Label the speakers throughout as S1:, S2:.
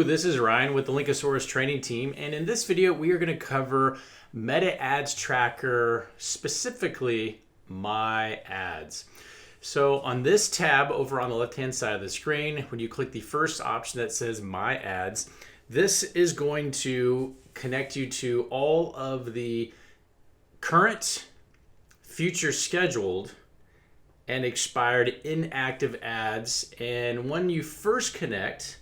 S1: Hello, this is Ryan with the Linkasoarus training team, and in this video we are going to cover Meta Ads Tracker, specifically My Ads. So on this tab over on the left hand side of the screen, when you click the first option that says My Ads, this is going to connect you to all of the current, future scheduled, and expired inactive ads. And when you first connect,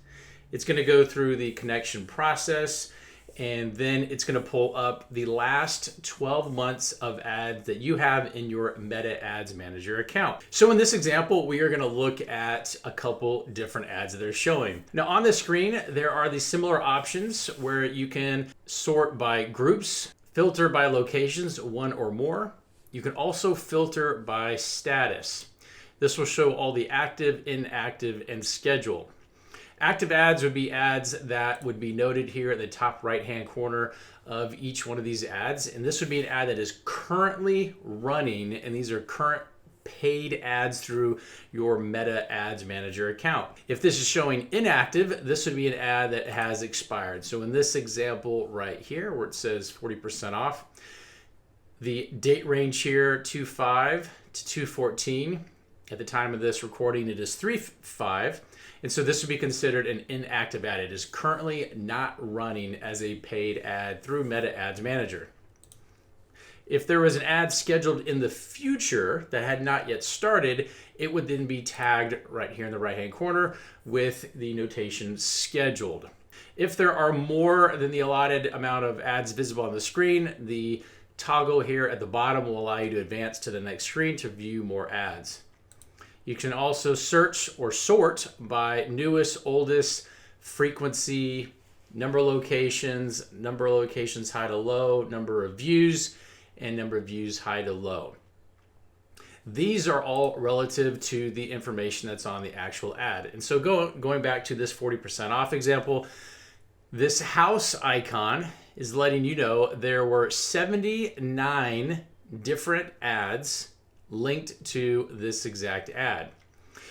S1: it's going to go through the connection process, and then it's going to pull up the last 12 months of ads that you have in your Meta Ads Manager account. So in this example, we are going to look at a couple different ads that they're showing. Now on the screen, there are these similar options where you can sort by groups, filter by locations, one or more. You can also filter by status. This will show all the active, inactive, and scheduled. Active ads would be ads that would be noted here at the top right-hand corner of each one of these ads. And this would be an ad that is currently running, and these are current paid ads through your Meta Ads Manager account. If this is showing inactive, this would be an ad that has expired. So in this example right here, where it says 40% off, the date range here, 2/5 to 2/14. At the time of this recording, it is 3/5. And so this would be considered an inactive ad. It is currently not running as a paid ad through Meta Ads Manager. If there was an ad scheduled in the future that had not yet started, it would then be tagged right here in the right-hand corner with the notation scheduled. If there are more than the allotted amount of ads visible on the screen, the toggle here at the bottom will allow you to advance to the next screen to view more ads. You can also search or sort by newest, oldest, frequency, number of locations high to low, number of views, and number of views high to low. These are all relative to the information that's on the actual ad. And so going back to this 40% off example, this house icon is letting you know there were 79 different ads linked to this exact ad.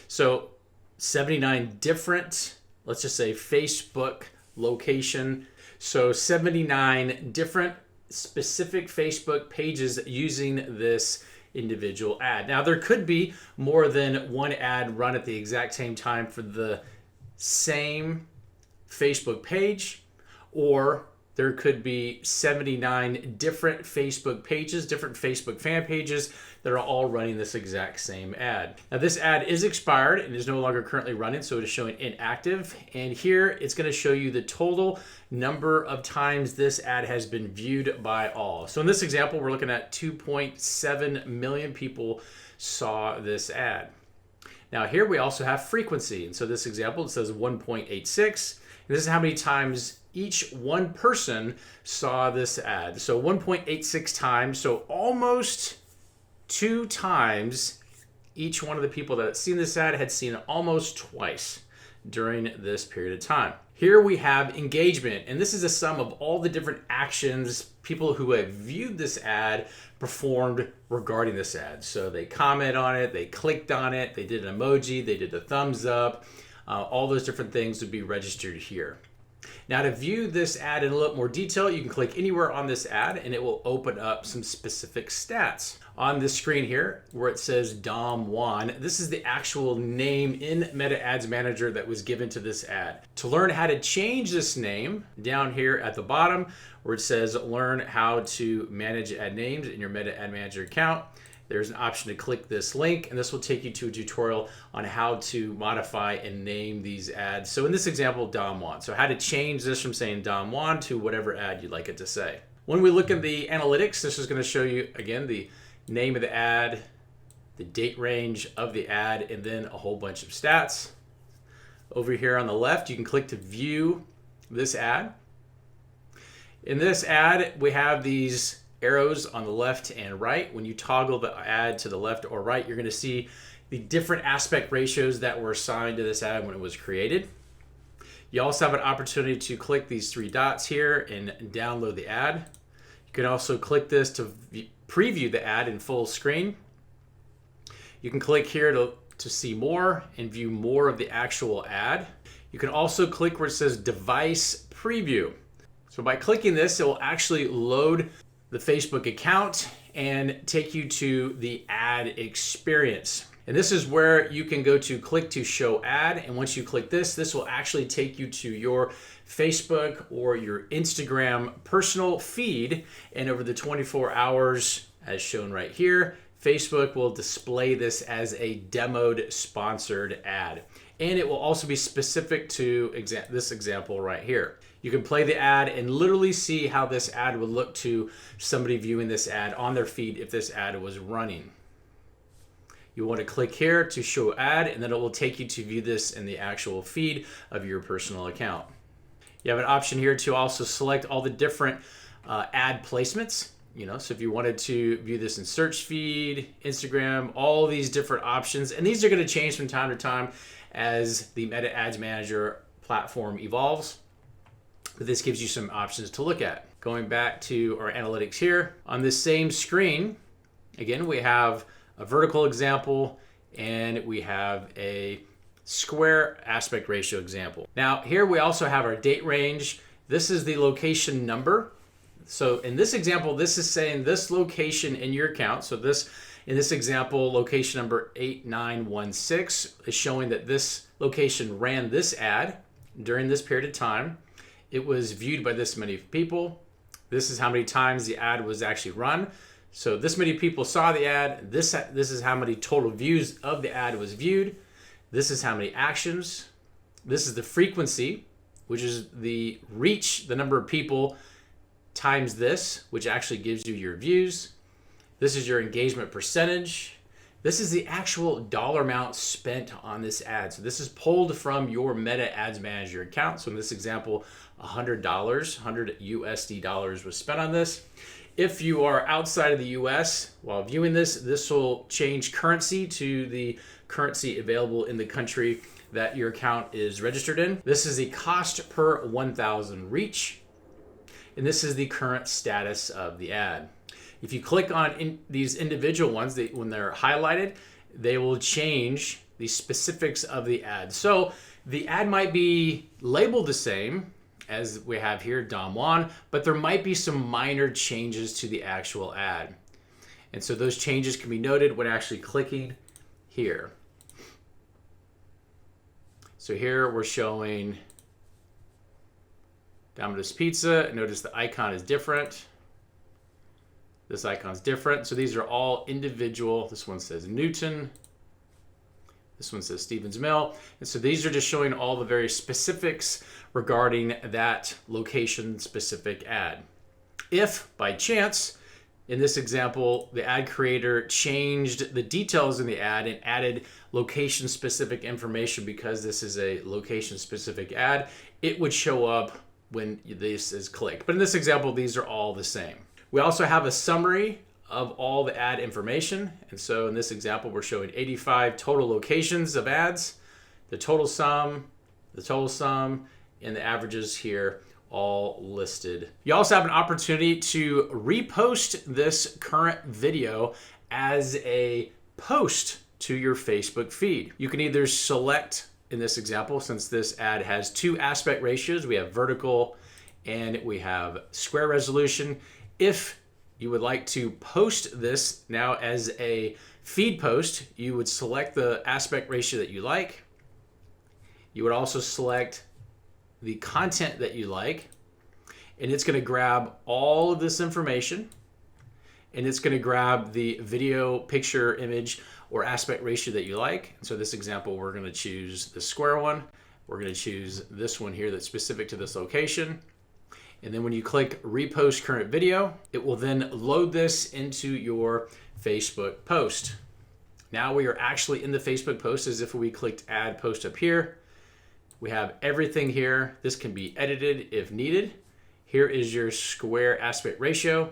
S1: So 79 different, let's just say Facebook location. So 79 different specific Facebook pages using this individual ad. Now there could be more than one ad run at the exact same time for the same Facebook page, or there could be 79 different Facebook pages, different Facebook fan pages that are all running this exact same ad. Now this ad is expired and is no longer currently running, so it is showing inactive. And here it's going to show you the total number of times this ad has been viewed by all. So in this example, we're looking at 2.7 million people saw this ad. Now here we also have frequency. And so this example, it says 1.86. And this is how many times each one person saw this ad. So 1.86 times, so almost 2 times each one of the people that had seen this ad had seen it almost twice during this period of time. Here we have engagement, and this is a sum of all the different actions people who have viewed this ad performed regarding this ad. So they comment on it, they clicked on it, they did an emoji, they did a thumbs up, all those different things would be registered here. Now to view this ad in a little more detail, you can click anywhere on this ad and it will open up some specific stats. On this screen here, where it says Dom Juan, this is the actual name in Meta Ads Manager that was given to this ad. To learn how to change this name, down here at the bottom, where it says learn how to manage ad names in your Meta Ad Manager account, there's an option to click this link, and this will take you to a tutorial on how to modify and name these ads. So in this example, Dom Juan. So how to change this from saying Dom Juan to whatever ad you'd like it to say. When we look at the analytics, this is going to show you, again, the name of the ad, the date range of the ad, and then a whole bunch of stats. Over here on the left, you can click to view this ad. In this ad, we have these arrows on the left and right. When you toggle the ad to the left or right, you're going to see the different aspect ratios that were assigned to this ad when it was created. You also have an opportunity to click these 3 dots here and download the ad. You can also click this to preview the ad in full screen. You can click here to see more and view more of the actual ad. You can also click where it says device preview. So by clicking this, it will actually load the Facebook account and take you to the ad experience. And this is where you can go to click to show ad. And once you click this, this will actually take you to your Facebook or your Instagram personal feed. And over the 24 hours, as shown right here, Facebook will display this as a demoed sponsored ad. And it will also be specific to this example right here. You can play the ad and literally see how this ad would look to somebody viewing this ad on their feed if this ad was running. You want to click here to show ad, and then it will take you to view this in the actual feed of your personal account. You have an option here to also select all the different ad placements. So if you wanted to view this in search feed, Instagram, all these different options, and these are going to change from time to time as the Meta Ads Manager platform evolves. But this gives you some options to look at. Going back to our analytics here, on this same screen, again, we have a vertical example and we have a square aspect ratio example. Now here we also have our date range. This is the location number. So in this example, this is saying this location in your account. So in this example, location number 8916 is showing that this location ran this ad during this period of time. It was viewed by this many people. This is how many times the ad was actually run. So this many people saw the ad. This is how many total views of the ad was viewed. This is how many actions. This is the frequency, which is the reach, the number of people times this, which actually gives you your views. This is your engagement percentage. This is the actual dollar amount spent on this ad. So this is pulled from your Meta Ads Manager account. So in this example, $100, $100 USD dollars was spent on this. If you are outside of the US while viewing this, this will change currency to the currency available in the country that your account is registered in. This is the cost per 1,000 reach. And this is the current status of the ad. If you click on these individual ones, when they're highlighted, they will change the specifics of the ad. So the ad might be labeled the same as we have here, Dom Juan, but there might be some minor changes to the actual ad. And so those changes can be noted when actually clicking here. So here we're showing Domino's Pizza. Notice the icon is different. This icon's different. So these are all individual. This one says Newton. This one says Stevens Mill. And so these are just showing all the very specifics regarding that location-specific ad. If, by chance, in this example, the ad creator changed the details in the ad and added location-specific information because this is a location-specific ad, it would show up when this is clicked. But in this example, these are all the same. We also have a summary of all the ad information. And so in this example, we're showing 85 total locations of ads, the total sum, and the averages here all listed. You also have an opportunity to repost this current video as a post to your Facebook feed. You can either select, in this example, since this ad has two aspect ratios, we have vertical and we have square resolution. If you would like to post this now as a feed post, you would select the aspect ratio that you like. You would also select the content that you like, and it's going to grab all of this information, and it's going to grab the video, picture, image, or aspect ratio that you like. And so this example, we're going to choose the square one. We're going to choose this one here that's specific to this location. And then when you click repost current video, it will then load this into your Facebook post. Now we are actually in the Facebook post as if we clicked add post up here. We have everything here. This can be edited if needed. Here is your square aspect ratio,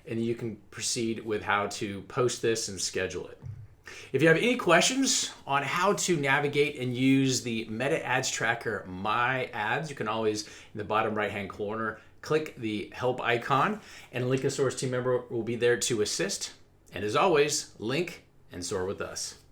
S1: and you can proceed with how to post this and schedule it. If you have any questions on how to navigate and use the Meta Ads Tracker My Ads, you can always, in the bottom right-hand corner, click the help icon, and a Linkasoarus team member will be there to assist. And as always, link and soar with us.